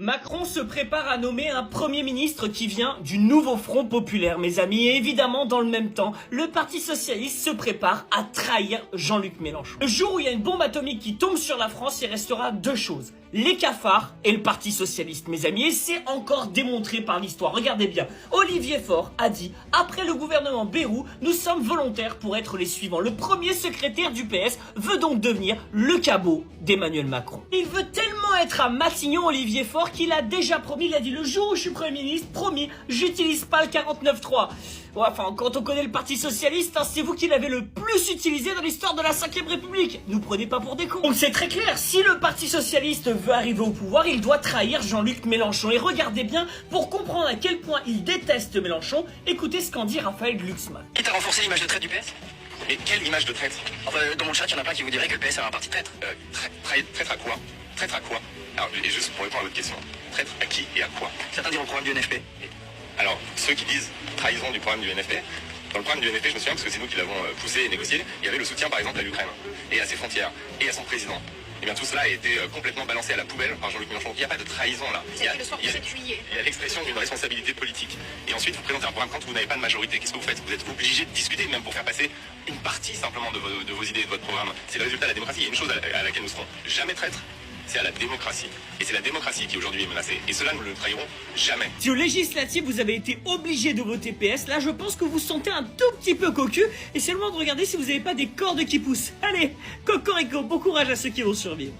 Macron se prépare à nommer un Premier ministre qui vient du nouveau Front Populaire, mes amis. Et évidemment, dans le même temps, le Parti Socialiste se prépare à trahir Jean-Luc Mélenchon. Le jour où il y a une bombe atomique qui tombe sur la France, il restera deux choses. Les cafards et le Parti Socialiste, mes amis. Et c'est encore démontré par l'histoire. Regardez bien. Olivier Faure a dit « Après le gouvernement Bayrou, nous sommes volontaires pour être les suivants. Le premier secrétaire du PS veut donc devenir le cabot d'Emmanuel Macron. » Il veut tellement être à Matignon, Olivier Faure, qu'il a déjà promis, il a dit « Le jour où je suis Premier ministre, promis, j'utilise pas le 49.3. » Ouais, enfin, quand on connaît le Parti Socialiste, hein, c'est vous qui l'avez le plus utilisé dans l'histoire de la 5ème République. Nous prenez pas pour des cons. Donc c'est très clair, si le Parti Socialiste veut arriver au pouvoir, il doit trahir Jean-Luc Mélenchon. Et regardez bien, pour comprendre à quel point il déteste Mélenchon, écoutez ce qu'en dit Raphaël Glucksmann. Qui t'a renforcé l'image de traître du PS? Mais quelle image de traître? Enfin, dans mon chat, il y en a plein qui vous diraient que le PS est un parti traître. Traître à quoi? Traître à quoi? Alors, et juste pour répondre à votre question, traître à qui et à quoi? Certains diront au programme du NFP. Alors, ceux qui disent trahison du programme du NFP, dans le programme du NFP, je me souviens, parce que c'est nous qui l'avons poussé et négocié, il y avait le soutien par exemple à l'Ukraine, et à ses frontières, et à son président. Et bien tout cela a été complètement balancé à la poubelle par Jean-Luc Mélenchon. Il n'y a pas de trahison là. Il y a l'expression d'une responsabilité politique. Et ensuite, vous présentez un programme quand vous n'avez pas de majorité. Qu'est-ce que vous faites? Vous êtes obligé de discuter, même pour faire passer une partie simplement de vos idées et de votre programme. C'est le résultat de la démocratie. Il y a une chose à laquelle nous serons jamais traîtres, c'est à la démocratie. Et c'est la démocratie qui aujourd'hui est menacée. Et cela, nous ne le trahirons jamais. Si aux législatives, vous avez été obligé de voter PS, là, je pense que vous sentez un tout petit peu cocu. Et c'est le moment de regarder si vous n'avez pas des cordes qui poussent. Allez, cocorico, bon courage à ceux qui vont survivre.